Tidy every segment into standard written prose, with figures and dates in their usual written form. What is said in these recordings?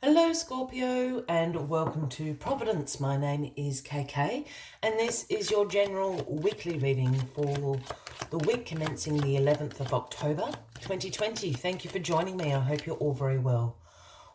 Hello Scorpio and welcome to Providence. My name is KK and this is your general weekly reading for the week commencing the 11th of October 2020. Thank you for joining me. I hope you're all very well.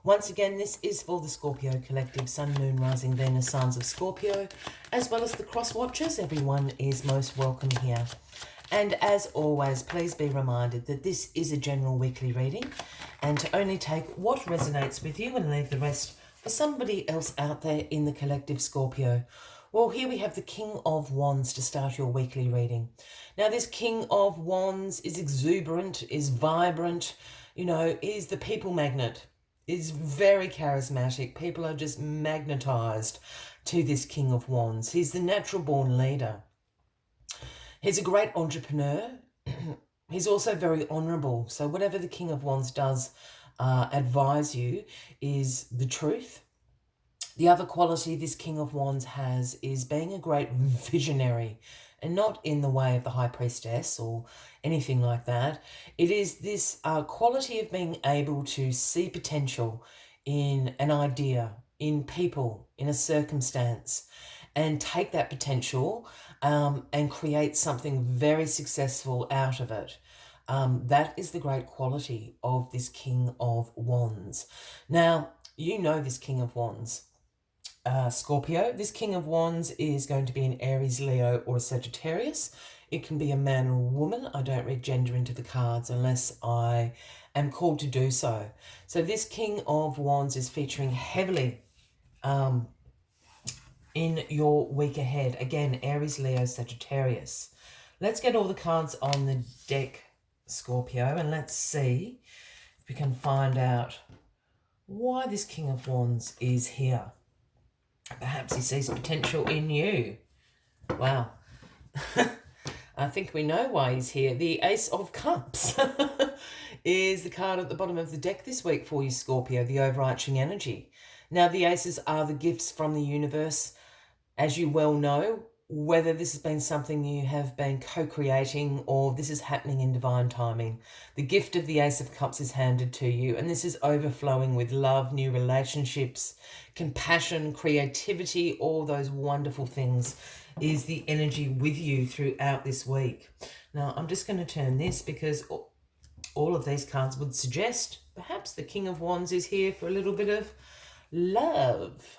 Once again, this is for the Scorpio Collective, Sun, Moon, Rising, Venus, Signs of Scorpio, as well as the Cross Watchers. Everyone is most welcome here. And as always, please be reminded that this is a general weekly reading and to only take what resonates with you and leave the rest for somebody else out there in the collective Scorpio. Well, here we have the King of Wands to start your weekly reading. Now, this King of Wands is exuberant, is vibrant, is the people magnet, is very charismatic. People are just magnetized to this King of Wands. He's the natural born leader. He's a great entrepreneur. He's also very honourable. So whatever the King of Wands does advise you is the truth. The other quality this King of Wands has is being a great visionary, and not in the way of the High Priestess or anything like that. It is this quality of being able to see potential in an idea, in people, in a circumstance, and take that potential and create something very successful out of it. That is the great quality of this King of Wands. Now, you know this King of Wands. Scorpio, this King of Wands is going to be an Aries, Leo, or a Sagittarius. It can be a man or a woman. I don't read gender into the cards unless I am called to do so. So this King of Wands is featuring heavily in your week ahead. Again, Aries, Leo, Sagittarius. Let's get all the cards on the deck, Scorpio, and let's see if we can find out why this King of Wands is here. Perhaps he sees potential in you. Wow. I think we know why he's here. The Ace of Cups is the card at the bottom of the deck this week for you, Scorpio, the overarching energy. Now, the aces are the gifts from the universe. As you well know, whether this has been something you have been co-creating or this is happening in divine timing, the gift of the Ace of Cups is handed to you, and this is overflowing with love, new relationships, compassion, creativity, all those wonderful things is the energy with you throughout this week. Now, I'm just going to turn this because all of these cards would suggest perhaps the King of Wands is here for a little bit of love.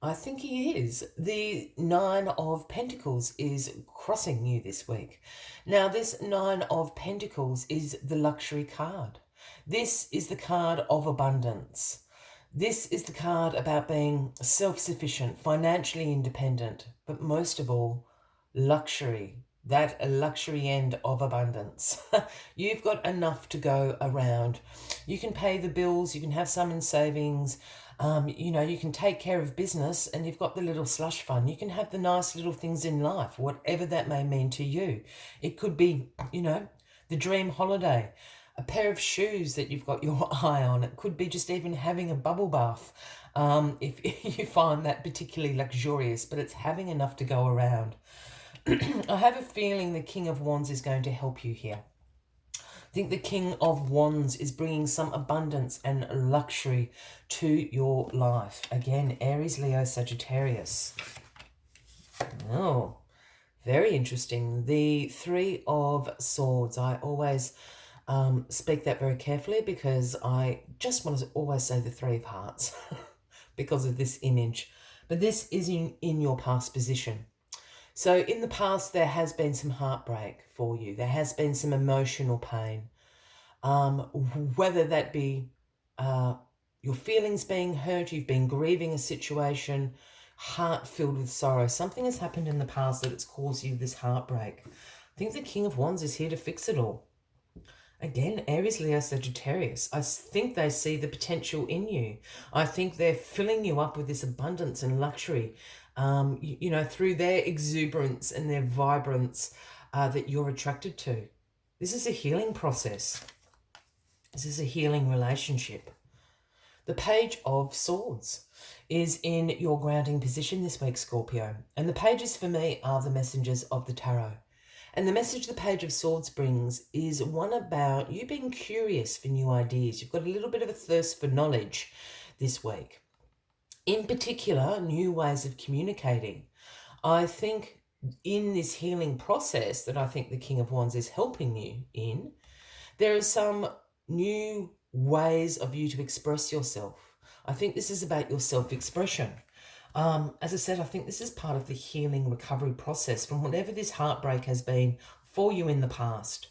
I think he is. The Nine of Pentacles is crossing you this week. Now, this Nine of Pentacles is the luxury card. This is the card of abundance. This is the card about being self-sufficient, financially independent, but most of all, luxury. That luxury end of abundance. You've got enough to go around. You can pay the bills, you can have some in savings, you can take care of business, and you've got the little slush fund. You can have the nice little things in life, whatever that may mean to you. It could be, the dream holiday, a pair of shoes that you've got your eye on. It could be just even having a bubble bath, if you find that particularly luxurious, but it's having enough to go around. I have a feeling the King of Wands is going to help you here. I think the King of Wands is bringing some abundance and luxury to your life. Again, Aries, Leo, Sagittarius. Oh, very interesting. The Three of Swords. I always speak that very carefully because I just want to always say the Three of Hearts because of this image. But this is in your past position. So in the past, there has been some heartbreak for you. There has been some emotional pain. Whether that be your feelings being hurt, you've been grieving a situation, heart filled with sorrow. Something has happened in the past that it's caused you this heartbreak. I think the King of Wands is here to fix it all. Again, Aries, Leo, Sagittarius. I think they see the potential in you. I think they're filling you up with this abundance and luxury, through their exuberance and their vibrance that you're attracted to. This is a healing process. This is a healing relationship. The Page of Swords is in your grounding position this week, Scorpio. And the pages for me are the messengers of the tarot. And the message the Page of Swords brings is one about you being curious for new ideas. You've got a little bit of a thirst for knowledge. this week. In particular, new ways of communicating. I think in this healing process that I think the King of Wands is helping you in, there are some new ways of you to express yourself. I think this is about your self-expression. As I said, I think this is part of the healing recovery process from whatever this heartbreak has been for you in the past.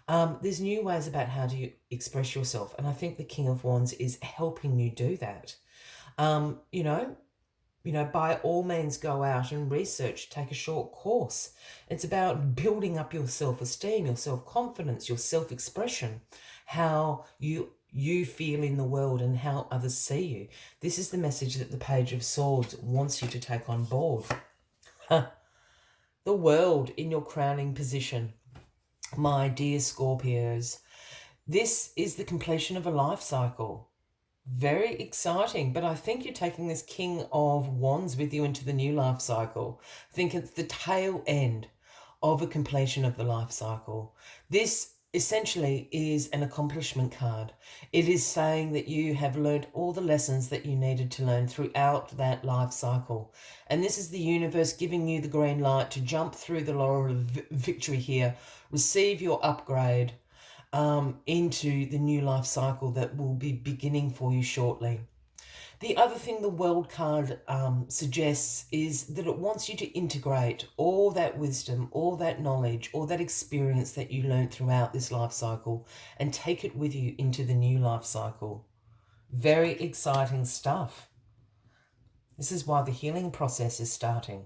There's new ways about how to express yourself, and I think the King of Wands is helping you do that. You know, by all means, go out and research, take a short course. It's about building up your self-esteem, your self-confidence, your self-expression, how you feel in the world and how others see you. This is the message that the Page of Swords wants you to take on board. The world in your crowning position. My dear Scorpios, this is the completion of a life cycle. Very exciting, but I think you're taking this King of Wands with you into the new life cycle. I think it's the tail end of a completion of the life cycle. This essentially is an accomplishment card. It is saying that you have learned all the lessons that you needed to learn throughout that life cycle. And this is the universe giving you the green light to jump through the laurel of victory here, receive your upgrade into the new life cycle that will be beginning for you shortly. The other thing the World card suggests is that it wants you to integrate all that wisdom, all that knowledge, all that experience that you learned throughout this life cycle and take it with you into the new life cycle. Very exciting stuff. This is why the healing process is starting.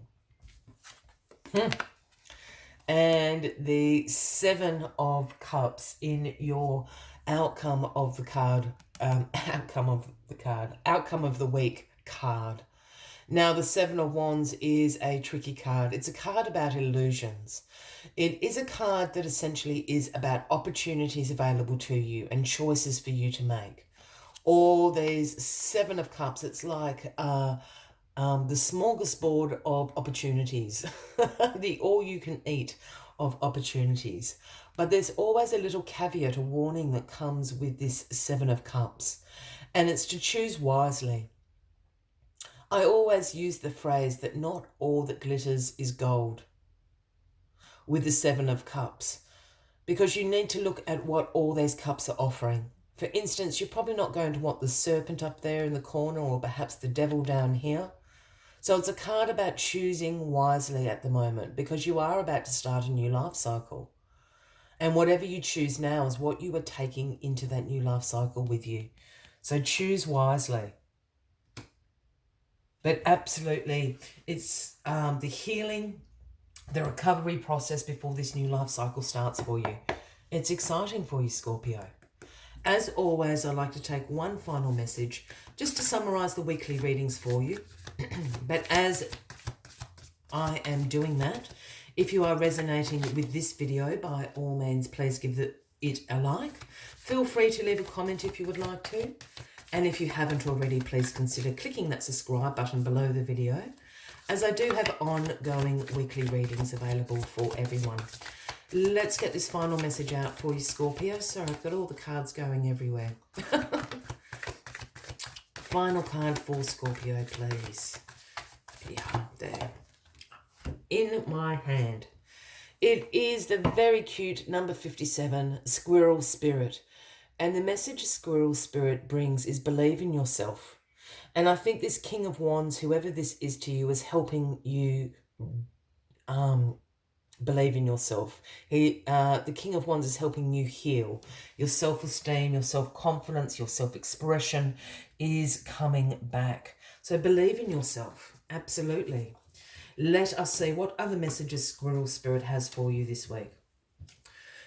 And the Seven of Cups in your outcome of the card, outcome of the week card. Now, the Seven of Wands is a tricky card. It's a card about illusions. It is a card that essentially is about opportunities available to you and choices for you to make. All these Seven of Cups, it's like the smorgasbord of opportunities, the all-you-can-eat of opportunities. But there's always a little caveat, a warning that comes with this Seven of Cups, and it's to choose wisely. I always use the phrase that not all that glitters is gold with the Seven of Cups, because you need to look at what all these cups are offering. For instance, you're probably not going to want the serpent up there in the corner or perhaps the devil down here. So it's a card about choosing wisely at the moment because you are about to start a new life cycle. And whatever you choose now is what you are taking into that new life cycle with you. So choose wisely. But absolutely, it's the healing, the recovery process before this new life cycle starts for you. It's exciting for you, Scorpio. As always, I'd like to take one final message just to summarize the weekly readings for you. But as I am doing that, if you are resonating with this video, by all means, please give it a like. Feel free to leave a comment if you would like to. And if you haven't already, please consider clicking that subscribe button below the video, as I do have ongoing weekly readings available for everyone. Let's get this final message out for you, Scorpio. Sorry, I've got all the cards going everywhere. Final card for Scorpio, please. Yeah, there. In my hand. It is the very cute number 57, Squirrel Spirit. And the message Squirrel Spirit brings is believe in yourself. And I think this King of Wands, whoever this is to you, is helping you believe in yourself. The King of Wands is helping you heal. Your self-esteem, your self-confidence, your self-expression is coming back. So believe in yourself. Absolutely. Let us see what other messages Squirrel Spirit has for you this week.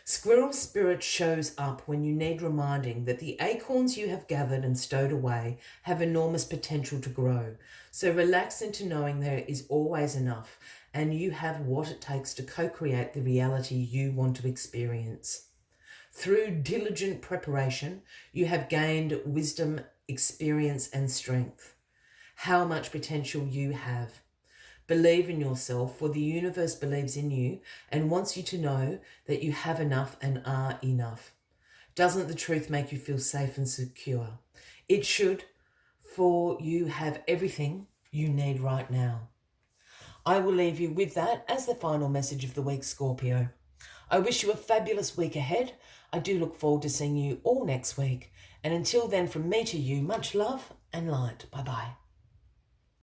Squirrel Spirit shows up when you need reminding that the acorns you have gathered and stowed away have enormous potential to grow. So relax into knowing there is always enough and you have what it takes to co-create the reality you want to experience. Through diligent preparation, you have gained wisdom, experience, and strength. How much potential you have. Believe in yourself, for the universe believes in you and wants you to know that you have enough and are enough. Doesn't the truth make you feel safe and secure? It should. for you have everything you need right now. I will leave you with that as the final message of the week, Scorpio. I wish you a fabulous week ahead. I do look forward to seeing you all next week. And until then, from me to you, much love and light. Bye-bye.